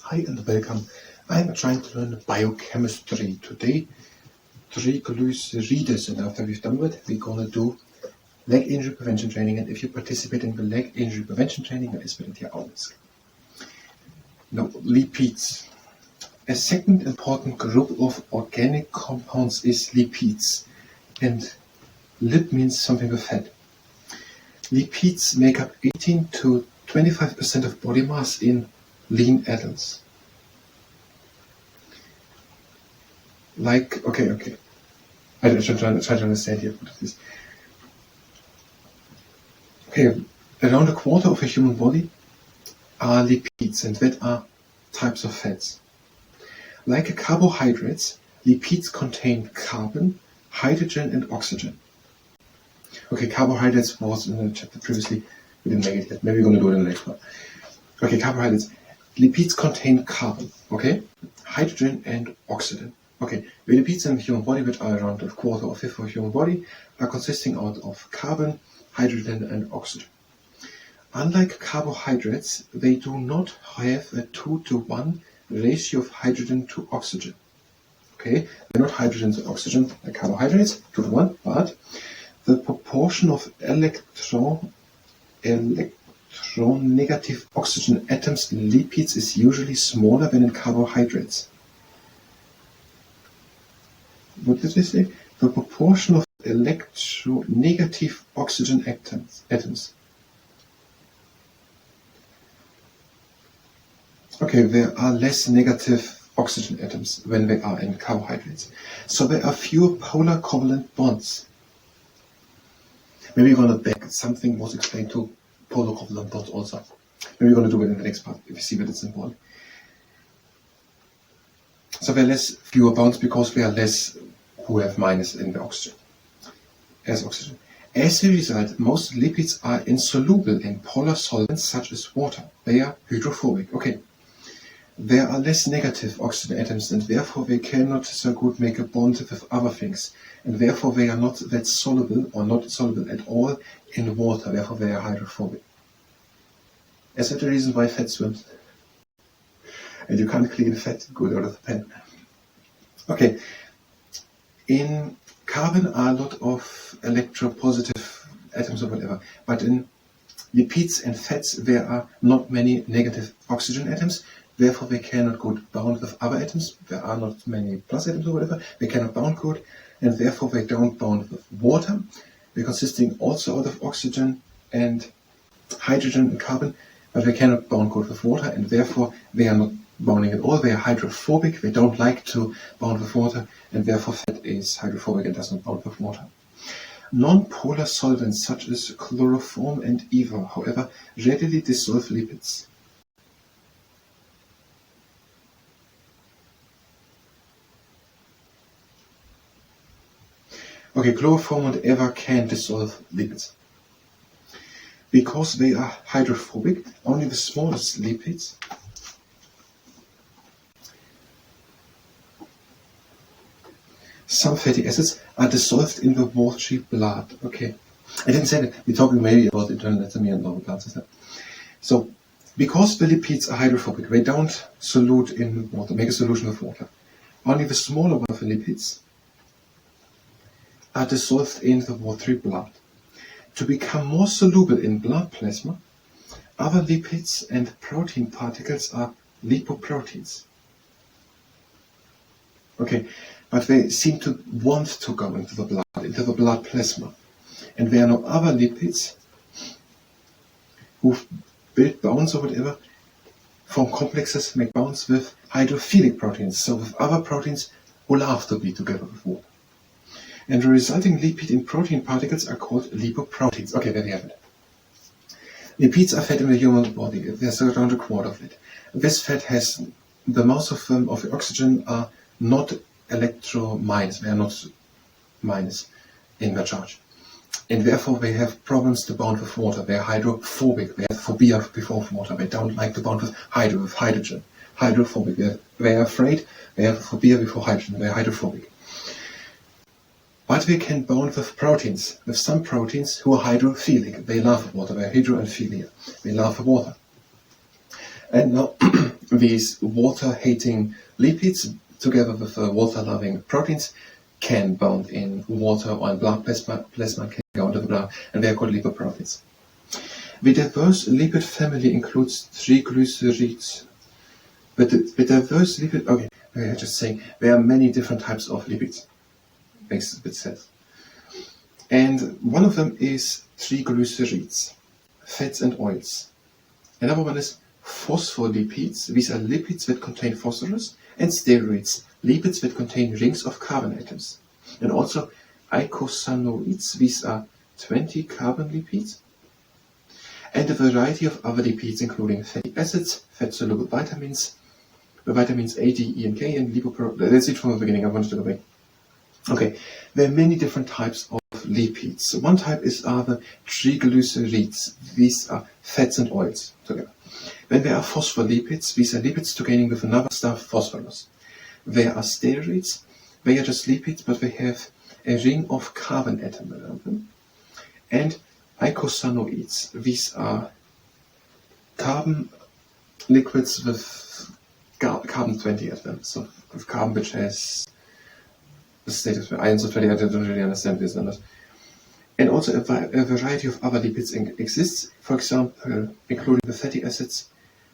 Hi and welcome. I'm trying to learn biochemistry today. Triglycerides, and after we've done it, we're gonna do leg injury prevention training. And if you participate in the leg injury prevention training, dann ist man hier alles. Now, lipids. A second important group of organic compounds is lipids, and lip means something with fat. Lipids make up 18 to 25% of body mass in lean adults. Okay. I try to understand here what it is. Okay, around a quarter of a human body are lipids, and that are types of fats. Like carbohydrates, lipids contain carbon, hydrogen, and oxygen. Okay, carbohydrates was in the chapter previously. We didn't make it yet. Maybe we're going to do it in the next one. Okay, carbohydrates. Lipids contain carbon, okay, hydrogen, and oxygen. Okay, the lipids in the human body, which are around a quarter or fifth of the human body, are consisting out of carbon, hydrogen, and oxygen. Unlike carbohydrates, they do not have a 2-to-1 ratio of hydrogen to oxygen. Okay, they're not hydrogen to oxygen like carbohydrates, 2-to-1, but the proportion of electron-negative oxygen atoms in lipids is usually smaller than in carbohydrates. What did they say? The proportion of electronegative oxygen atoms. Okay, there are less negative oxygen atoms than there are in carbohydrates. So there are fewer polar covalent bonds. Maybe you're going to back something was explained to polar covalent bonds also. Maybe you're going to do it in the next part if you see that it's important. So there are fewer bonds because there are less who have minus in the oxygen, as oxygen. As a result, most lipids are insoluble in polar solvents such as water. They are hydrophobic. Okay. There are less negative oxygen atoms, and therefore they cannot so good make a bond with other things. And therefore they are not that soluble or not soluble at all in water. Therefore they are hydrophobic. Is that the reason why fat swims? And you can't clean fat good out of the pen. Okay. In carbon are a lot of electropositive atoms or whatever, but in lipids and fats there are not many negative oxygen atoms. Therefore, they cannot good bound with other atoms. There are not many plus atoms or whatever. They cannot bound good, and therefore they don't bound with water. They're consisting also out of oxygen and hydrogen and carbon, but they cannot bound good with water, and therefore they are not bonding at all. They are hydrophobic. They don't like to bound with water, and therefore fat is hydrophobic and does not bound with water. Non-polar solvents such as chloroform and ether, however, readily dissolve lipids. Okay, chloroform and ether can dissolve lipids. Because they are hydrophobic, only the smallest lipids some fatty acids are dissolved in the watery blood. Okay, I didn't say that. We're talking maybe about internal anatomy and normal blood system. So, because the lipids are hydrophobic, they don't solute in water, make a solution with water. Only the smaller one of the lipids are dissolved in the watery blood. To become more soluble in blood plasma, other lipids and protein particles are lipoproteins. Okay, but they seem to want to go into the blood plasma. And there are no other lipids who build bonds or whatever, form complexes, make bonds with hydrophilic proteins, so with other proteins who love to be together with water. And the resulting lipid and protein particles are called lipoproteins. Okay, there we have it. Lipids are fat in the human body. There's around a quarter of it. This fat has, the most of them of the oxygen are not minus. They are not minus in their charge. And therefore they have problems to bond with water. They are hydrophobic. They have phobia before water. They don't like to bond with hydrogen. Hydrophobic. They are afraid. They have a phobia before hydrogen. They are hydrophobic. But we can bond with proteins, with some proteins who are hydrophilic. They love water. They are hydrophilia. They love water. And now these water-hating lipids, together with water-loving proteins, can bond in water or in blood plasma. Plasma can go into the blood, and they are called lipoproteins. The diverse lipid family includes triglycerides. But the diverse lipid, okay, I'm just saying, there are many different types of lipids. Makes a bit sense. And one of them is triglycerides, fats and oils. Another one is phospholipids. These are lipids that contain phosphorus, and steroids, lipids that contain rings of carbon atoms. And also eicosanoids. These are 20 carbon lipids. And a variety of other lipids, including fatty acids, fat-soluble vitamins, the vitamins A, D, E, and K, and lipoproteins. That's it from the beginning. I wanted to go back. Okay, there are many different types of lipids. One type is the triglycerides. These are fats and oils together. Then there are phospholipids. These are lipids together with another stuff, phosphorus. There are steroids. They are just lipids, but they have a ring of carbon atom around them. And eicosanoids. These are carbon liquids with carbon-20 at them. So with carbon which has the status of ions of 20. I don't really understand this. And also a variety of other lipids exists. For example, including the fatty acids,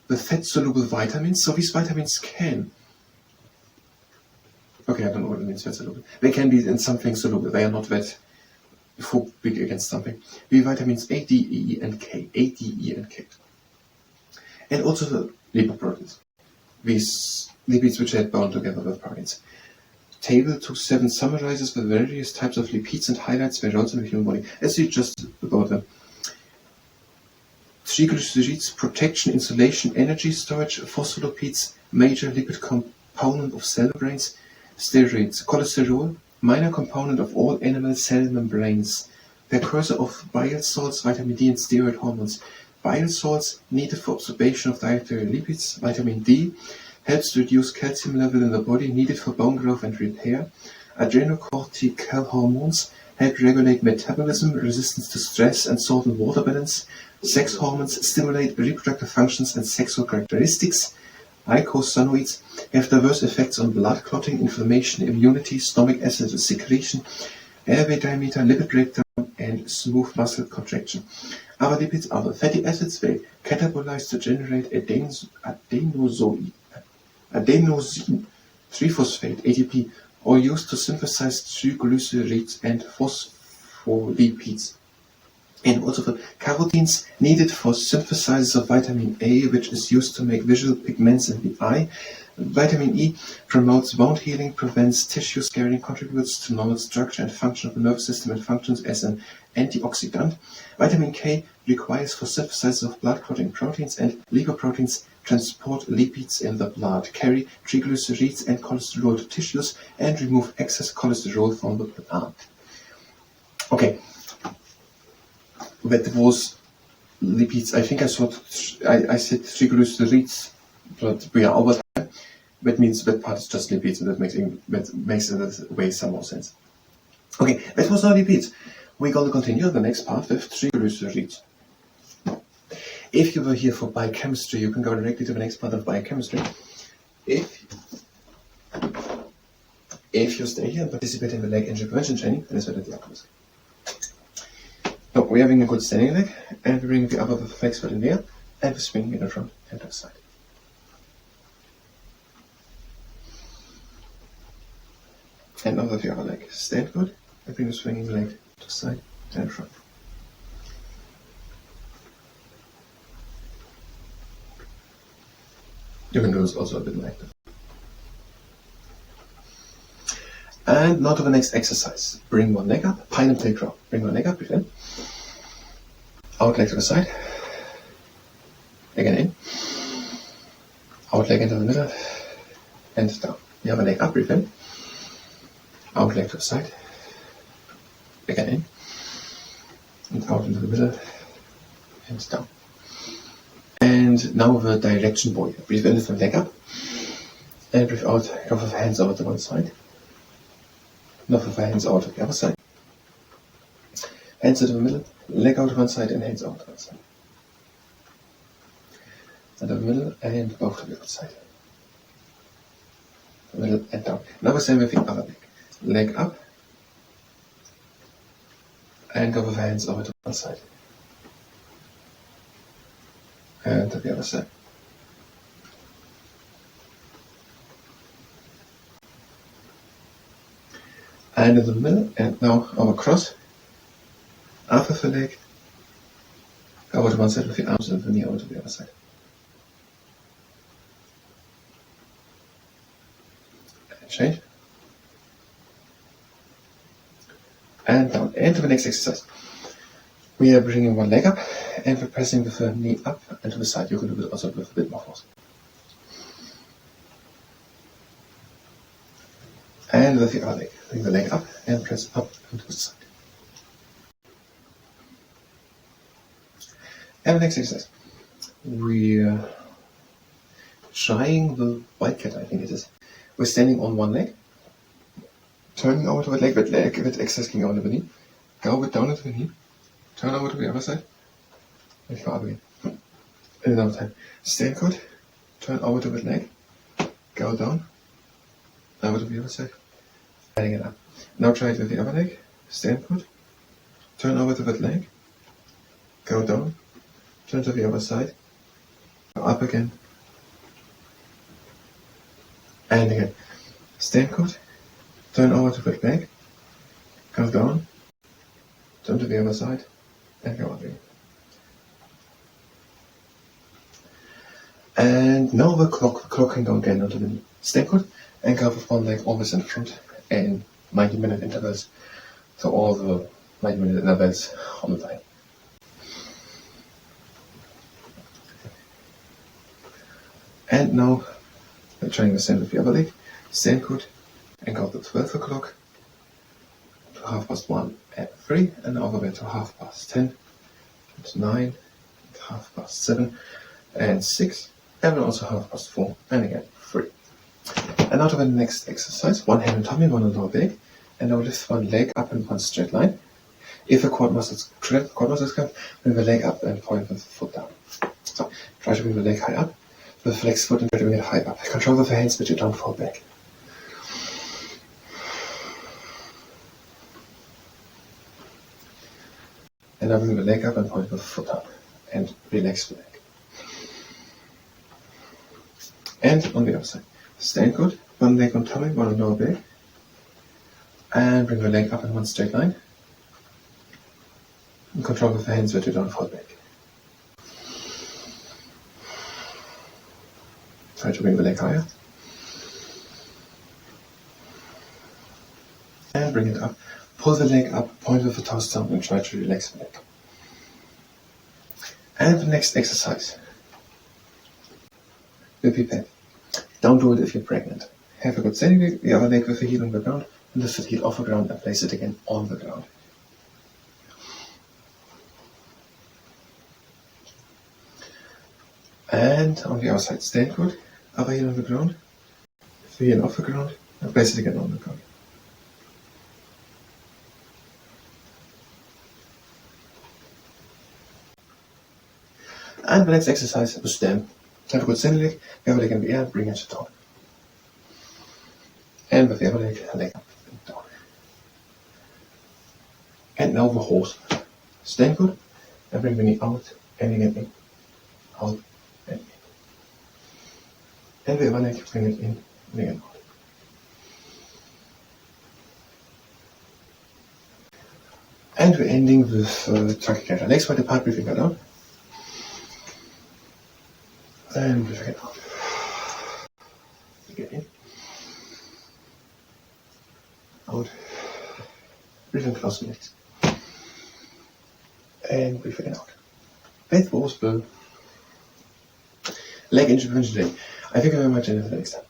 the fat-soluble vitamins. So these vitamins can... Okay, I don't know what it means, fat-soluble. They can be in something soluble. They are not that phobic against something. The vitamins A, D, E, and K. A, D, E, and K. And also the lipoproteins. These lipids which are bound together with proteins. Table 2.7 summarizes the various types of lipids and highlights their roles in the human body. As we just about them. Triglycerides, protection, insulation, energy storage, phospholipids, major lipid component of cell membranes, steroids, cholesterol, minor component of all animal cell membranes, precursor of bile salts, vitamin D, and steroid hormones. Bile salts needed for absorption of dietary lipids. Vitamin D helps to reduce calcium level in the body, needed for bone growth and repair. Adrenocortical hormones help regulate metabolism, resistance to stress, and salt and water balance. Sex hormones stimulate reproductive functions and sexual characteristics. Eicosanoids have diverse effects on blood clotting, inflammation, immunity, stomach acid secretion, airway diameter, lipid breakdown, and smooth muscle contraction. Other lipids are the fatty acids. They catabolize to generate adenosine triphosphate, ATP, or used to synthesize triglycerides and phospholipids. And also the carotenes needed for synthesis of vitamin A, which is used to make visual pigments in the eye. Vitamin E promotes wound healing, prevents tissue scarring, contributes to normal structure and function of the nervous system, and functions as an antioxidant. Vitamin K requires for synthesis of blood clotting proteins, and lipoproteins transport lipids in the blood, carry triglycerides and cholesterol to tissues, and remove excess cholesterol from the blood. Okay. That was lipids. I think I said triglycerides, but we are over time. That means that part is just lipids, and that makes it way some more sense. Okay, that was our lipids. We're going to continue the next part with triglycerides. If you were here for biochemistry, you can go directly to the next part of biochemistry. If you stay here and participate in the leg injury prevention training, then it's better the outcomes. So we're having a good standing leg, and we bring the upper flex foot in there, and we're swinging it in front and to the side. And now that the other leg stand good, and bring the swinging leg to the side and front. You can do this also a bit more active. And now to the next exercise. Bring one leg up, pine and tail crawl. Bring one leg up, breathe in. Out leg to the side. Again in. Out leg into the middle. And down. The other leg up, breathe in. Out leg to the side. Again in. And out into the middle. And down. And now the direction buoy. Breathe in with the leg up. And breathe out, go with the hands over to one side. Now with the hands out to the other side. Hands to the middle, leg out to one side, and hands out to one side. and the middle, and both to the other side. The middle and down. Now the same with the other leg. Leg up, and go with the hands over to one side. And to the other side. And in the middle, and now over cross, half of the leg, over to one side with the arms and the knee over to the other side. And change. And down. And to the next exercise. We are bringing one leg up, and we're pressing with the knee up and to the side. You can do it also with a bit more force. And with the other leg, bring the leg up and press up and to the side. And the next exercise. We're trying the wildcat, I think it is. We're standing on one leg, turning over to the leg with exercise going over the knee. Go with down into the knee, turn over to the other side, and go up again. And another time. Stand good, turn over to the leg, go down, over to the other side, and again up. Now try it with the other leg, stand good, turn over to the leg, go down, turn to the other side, go up again, and again. Stand good, turn over to the leg, go down, turn to the other side, and go up again. And now the clock can go again onto the knee. Stand good, and go with one leg always in front, and 90-minute intervals. So all the 90-minute intervals on the time. And now, we're trying the same with the other leg. Stand good, and go to 12 o'clock, to 1:30 and 3, and over there to 10:30, and 9, and 7:30, and 6, and also 4:30, and again 3. And now to the next exercise. One hand on tummy, one on lower back, and now lift one leg up in one straight line. If the quad muscles come, bring the leg up and point the foot down. So try to bring the leg high up, with the flex foot and try to bring it high up. Control with the hands, but you don't fall back. And now bring the leg up and point the foot up, and relax the leg. And on the other side. Stand good, one leg on tummy, one on lower back, and bring the leg up in one straight line. And control with the hands that you don't fall back. Try to bring the leg higher. And bring it up. Pull the leg up, point with the toes down, and try to relax the leg. And the next exercise. Lippy pad. Don't do it if you're pregnant. Have a good standing leg, the other leg with the heel on the ground, and lift the heel off the ground and place it again on the ground. And on the other side, stand good, other heel on the ground, lift the heel off the ground, and place it again on the ground. And the next exercise is stand. Have a good standing leg, the other leg in the air, bring it down. And with the other leg up and down. And now the horse. Stand good, and bring the knee out, and again in, out, and in. And the other leg, bring it in, and again out. And we're ending with tachycardia. Legs wide apart, breathing out. And breathe again out. Again in. Out. Breathe in, close the legs. And breathe again out. That was the leg injury prevention day. I thank you very much, and until next time.